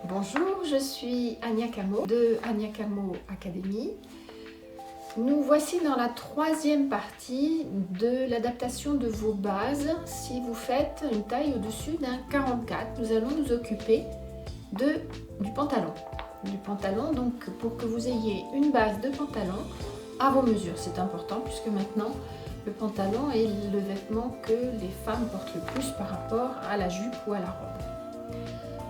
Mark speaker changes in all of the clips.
Speaker 1: Bonjour, je suis Ania Camo de Ania Camo Academy. Nous voici dans la troisième partie de l'adaptation de vos bases. Si vous faites une taille au-dessus d'un 44, nous allons nous occuper du pantalon. Donc pour que vous ayez une base de pantalon à vos mesures. C'est important puisque maintenant le pantalon est le vêtement que les femmes portent le plus par rapport à la jupe ou à la robe.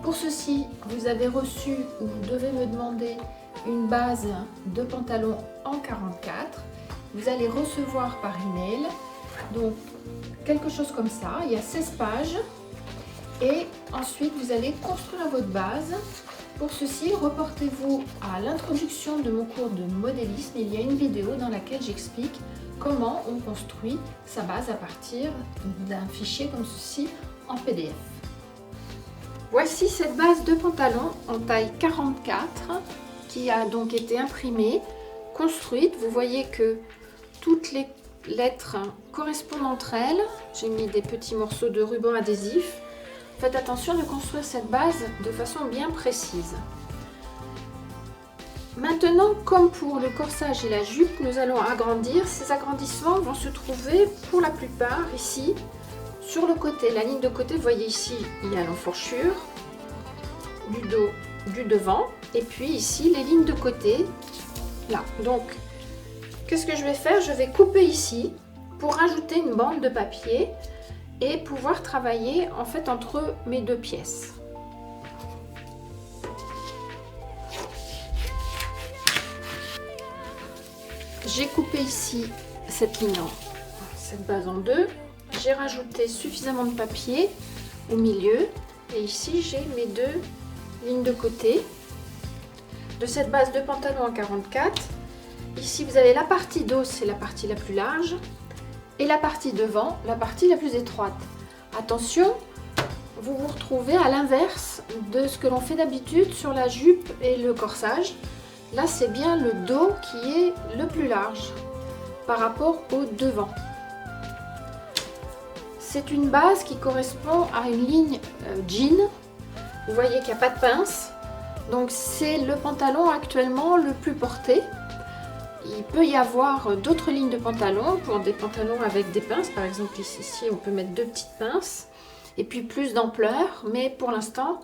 Speaker 1: Pour ceci, vous avez reçu ou vous devez me demander une base de pantalon en 44. Vous allez recevoir par email donc quelque chose comme ça. Il y a 16 pages et ensuite vous allez construire votre base. Pour ceci, reportez-vous à l'introduction de mon cours de modélisme. Il y a une vidéo dans laquelle j'explique comment on construit sa base à partir d'un fichier comme ceci en PDF. Voici cette base de pantalon en taille 44 qui a donc été imprimée, construite. Vous voyez que toutes les lettres correspondent entre elles. J'ai mis des petits morceaux de ruban adhésif. Faites attention de construire cette base de façon bien précise. Maintenant, comme pour le corsage et la jupe, nous allons agrandir. Ces agrandissements vont se trouver pour la plupart ici. Sur le côté, la ligne de côté, vous voyez ici, il y a l'enfourchure du dos, du devant. Et puis ici, les lignes de côté, là. Donc, qu'est-ce que je vais faire? Je vais couper ici pour rajouter une bande de papier et pouvoir travailler en fait entre mes deux pièces. J'ai coupé ici cette base en deux. J'ai rajouté suffisamment de papier au milieu et ici j'ai mes deux lignes de côté de cette base de pantalon en 44. Ici vous avez la partie dos, c'est la partie la plus large, et la partie devant, la partie la plus étroite. Attention, vous vous retrouvez à l'inverse de ce que l'on fait d'habitude sur la jupe et le corsage. Là c'est bien le dos qui est le plus large par rapport au devant. C'est une base qui correspond à une ligne jean. Vous voyez qu'il n'y a pas de pince. Donc c'est le pantalon actuellement le plus porté. Il peut y avoir d'autres lignes de pantalon pour des pantalons avec des pinces. Par exemple ici on peut mettre deux petites pinces et puis plus d'ampleur. Mais pour l'instant,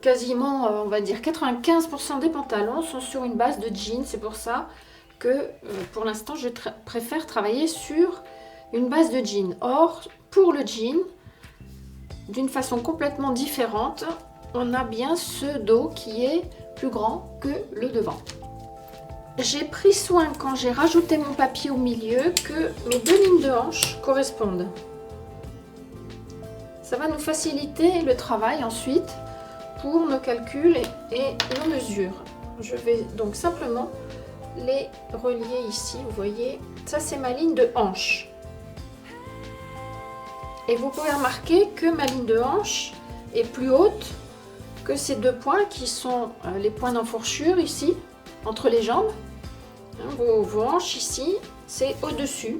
Speaker 1: quasiment on va dire 95% des pantalons sont sur une base de jean. C'est pour ça que pour l'instant je préfère travailler sur une base de jean. Or, pour le jean, d'une façon complètement différente, on a bien ce dos qui est plus grand que le devant. J'ai pris soin quand j'ai rajouté mon papier au milieu que mes deux lignes de hanche correspondent. Ça va nous faciliter le travail ensuite pour nos calculs et nos mesures. Je vais donc simplement les relier ici. Vous voyez, ça c'est ma ligne de hanche. Et vous pouvez remarquer que ma ligne de hanche est plus haute que ces deux points qui sont les points d'enfourchure ici, entre les jambes. Vos hanches ici, c'est au-dessus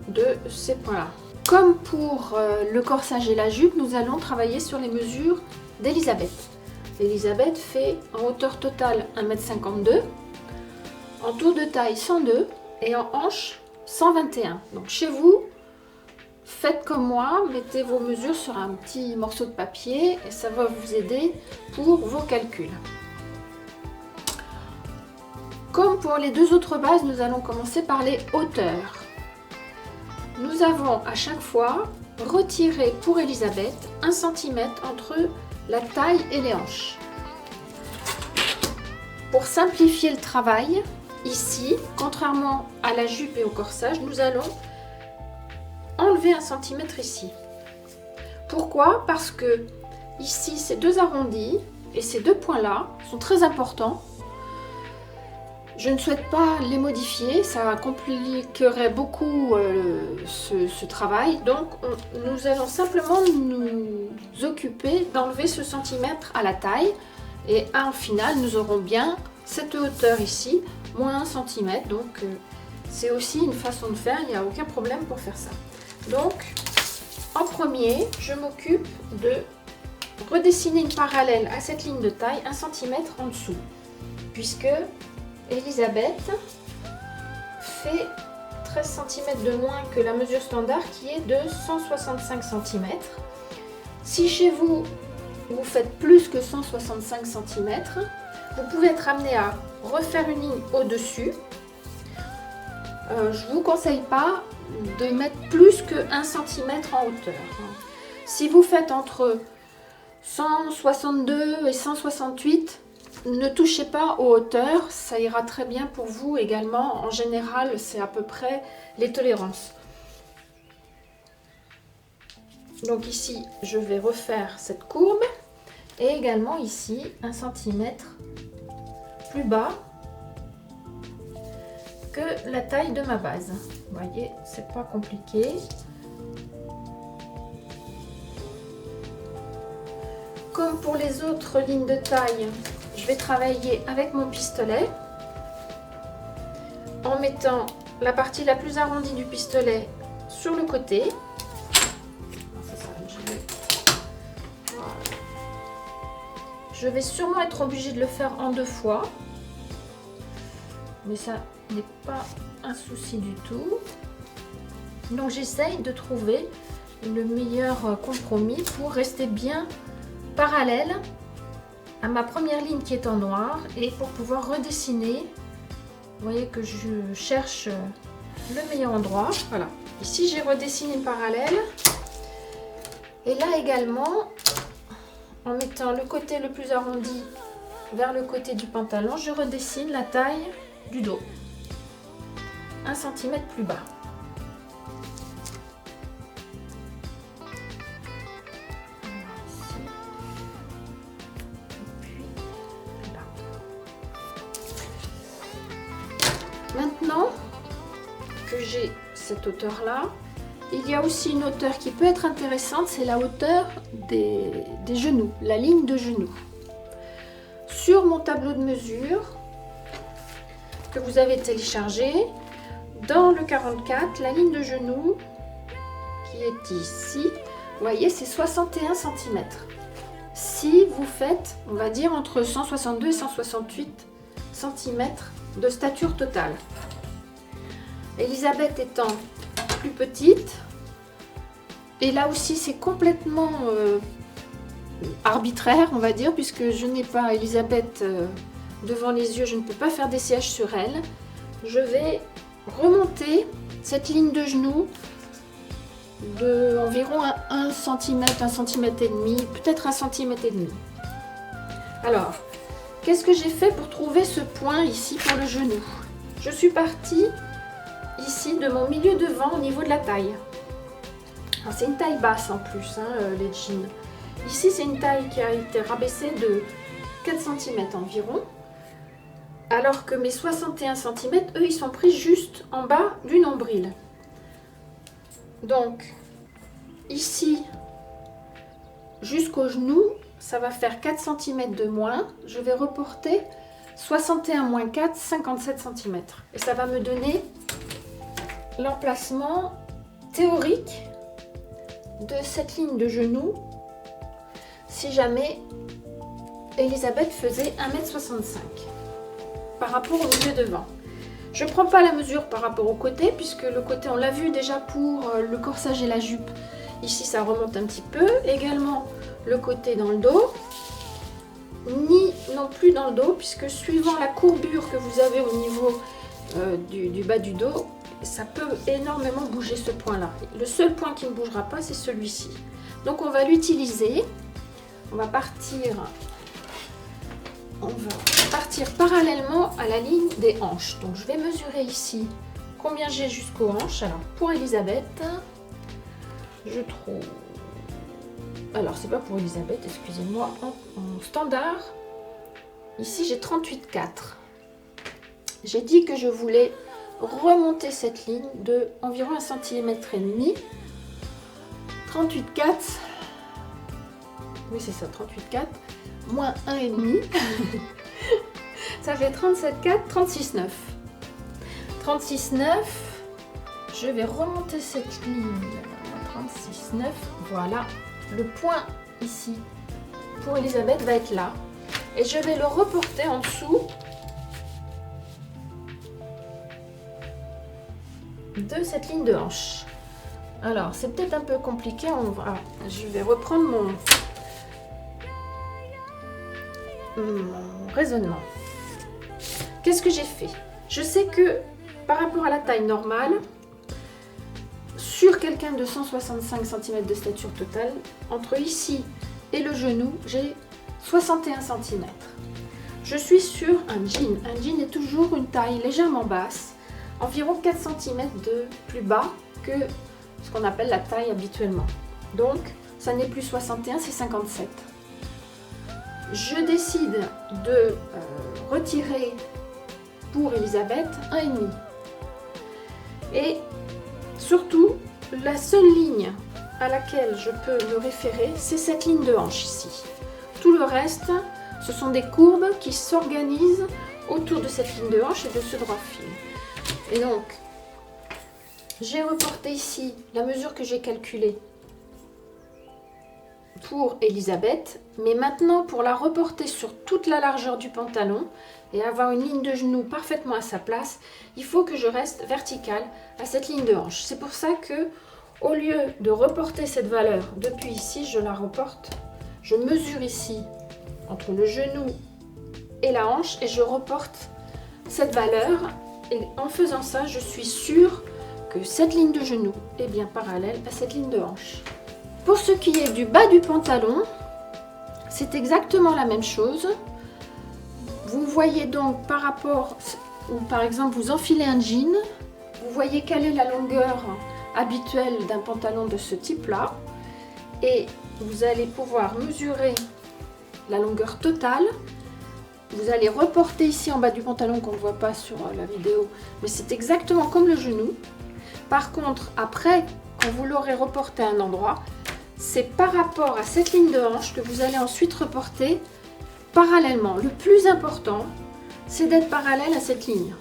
Speaker 1: de ces points-là. Comme pour le corsage et la jupe, nous allons travailler sur les mesures d'Elisabeth. Elisabeth fait en hauteur totale 1,52 m, en tour de taille 102 et en hanche 121. Donc chez vous, faites comme moi, mettez vos mesures sur un petit morceau de papier et ça va vous aider pour vos calculs. Comme pour les deux autres bases, nous allons commencer par les hauteurs. Nous avons à chaque fois retiré pour Elisabeth 1 cm entre la taille et les hanches. Pour simplifier le travail, ici, contrairement à la jupe et au corsage, nous allons enlever 1 cm ici. Pourquoi? Parce que ici ces deux arrondis et ces deux points là sont très importants. Je ne souhaite pas les modifier, ça compliquerait beaucoup ce travail. Donc nous allons simplement nous occuper d'enlever ce centimètre à la taille et en final nous aurons bien cette hauteur ici, moins 1 cm. Donc c'est aussi une façon de faire, il n'y a aucun problème pour faire ça. Donc, en premier, je m'occupe de redessiner une parallèle à cette ligne de taille 1 cm en dessous, puisque Elisabeth fait 13 cm de moins que la mesure standard qui est de 165 cm. Si chez vous, vous faites plus que 165 cm, vous pouvez être amené à refaire une ligne au-dessus. Je ne vous conseille pas de mettre plus que 1 cm en hauteur. Si vous faites entre 162 et 168, ne touchez pas aux hauteurs, ça ira très bien pour vous également. En général, c'est à peu près les tolérances. Donc ici, je vais refaire cette courbe et également ici, 1 cm plus bas que la taille de ma base. Vous voyez, c'est pas compliqué. Comme pour les autres lignes de taille, je vais travailler avec mon pistolet en mettant la partie la plus arrondie du pistolet sur le côté. Je vais sûrement être obligée de le faire en 2 fois, mais ça n'est pas un souci du tout. Donc j'essaye de trouver le meilleur compromis pour rester bien parallèle à ma première ligne qui est en noir et pour pouvoir redessiner. Vous voyez que je cherche le meilleur endroit. Voilà, ici j'ai redessiné une parallèle et là également en mettant le côté le plus arrondi vers le côté du pantalon, je redessine la taille du dos 1 cm plus bas. Maintenant que j'ai cette hauteur là, il y a aussi une hauteur qui peut être intéressante, c'est la hauteur des genoux, la ligne de genou. Sur mon tableau de mesure que vous avez téléchargé, dans le 44, la ligne de genou qui est ici, vous voyez, c'est 61 cm. Si vous faites, on va dire, entre 162 et 168 cm de stature totale. Elisabeth étant plus petite, et là aussi c'est complètement arbitraire, on va dire, puisque je n'ai pas Elisabeth devant les yeux, je ne peux pas faire des sièges sur elle. Je vais remonter cette ligne de genou de environ 1 cm, 1 cm et demi, peut-être 1 cm et demi. Alors, qu'est-ce que j'ai fait pour trouver ce point ici pour le genou? Je suis partie ici de mon milieu devant au niveau de la taille. C'est une taille basse en plus, hein, les jeans. Ici, c'est une taille qui a été rabaissée de 4 cm environ, alors que mes 61 cm, eux, ils sont pris juste en bas du nombril. Donc, ici, jusqu'au genou, ça va faire 4 cm de moins. Je vais reporter 61 moins 4, 57 cm. Et ça va me donner l'emplacement théorique de cette ligne de genou si jamais Elisabeth faisait 1,65 m par rapport au milieu devant. Je ne prends pas la mesure par rapport au côté, puisque le côté, on l'a vu déjà pour le corsage et la jupe. Ici, ça remonte un petit peu. Également, le côté dans le dos. Ni non plus dans le dos, puisque suivant la courbure que vous avez au niveau du bas du dos, ça peut énormément bouger ce point-là. Le seul point qui ne bougera pas, c'est celui-ci. Donc, on va l'utiliser. On va partir parallèlement à la ligne des hanches. Donc je vais mesurer ici combien j'ai jusqu'aux hanches. Alors pour Elisabeth, je trouve... Alors c'est pas pour Elisabeth, excusez-moi, en standard, ici j'ai 38,4. J'ai dit que je voulais remonter cette ligne de environ 1,5 cm. 38,4. Oui c'est ça, 38,4 moins 1,5. Ça fait 37,4, 36,9. 36,9. Je vais remonter cette ligne. 36,9. Voilà. Le point ici pour Elisabeth va être là. Et je vais le reporter en dessous de cette ligne de hanche. Alors, c'est peut-être un peu compliqué. Je vais reprendre mon raisonnement. Qu'est-ce que j'ai fait? Je sais que par rapport à la taille normale, sur quelqu'un de 165 cm de stature totale, entre ici et le genou, j'ai 61 cm. Je suis sur un jean. Un jean est toujours une taille légèrement basse, environ 4 cm de plus bas que ce qu'on appelle la taille habituellement. Donc, ça n'est plus 61, c'est 57. Je décide de retirer pour Elisabeth 1,5. Et surtout, la seule ligne à laquelle je peux me référer, c'est cette ligne de hanche ici. Tout le reste, ce sont des courbes qui s'organisent autour de cette ligne de hanche et de ce droit fil. Et donc, j'ai reporté ici la mesure que j'ai calculée pour Elisabeth, mais maintenant pour la reporter sur toute la largeur du pantalon et avoir une ligne de genou parfaitement à sa place, il faut que je reste verticale à cette ligne de hanche. C'est pour ça que, au lieu de reporter cette valeur depuis ici, je la reporte, je mesure ici entre le genou et la hanche et je reporte cette valeur, et en faisant ça, je suis sûre que cette ligne de genou est bien parallèle à cette ligne de hanche. Pour ce qui est du bas du pantalon, c'est exactement la même chose. Vous voyez donc par rapport, ou par exemple vous enfilez un jean, vous voyez quelle est la longueur habituelle d'un pantalon de ce type-là, et vous allez pouvoir mesurer la longueur totale. Vous allez reporter ici en bas du pantalon qu'on ne voit pas sur la vidéo, mais c'est exactement comme le genou. Par contre, après, quand vous l'aurez reporté à un endroit, c'est par rapport à cette ligne de hanche que vous allez ensuite reporter parallèlement. Le plus important, c'est d'être parallèle à cette ligne.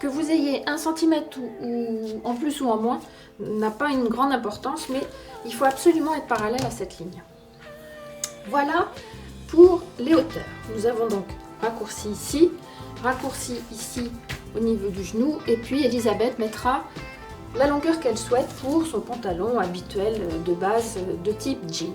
Speaker 1: Que vous ayez 1 cm ou en plus ou en moins, n'a pas une grande importance, mais il faut absolument être parallèle à cette ligne. Voilà pour les hauteurs. Nous avons donc raccourci ici au niveau du genou, et puis Elisabeth mettra la longueur qu'elle souhaite pour son pantalon habituel de base de type jean.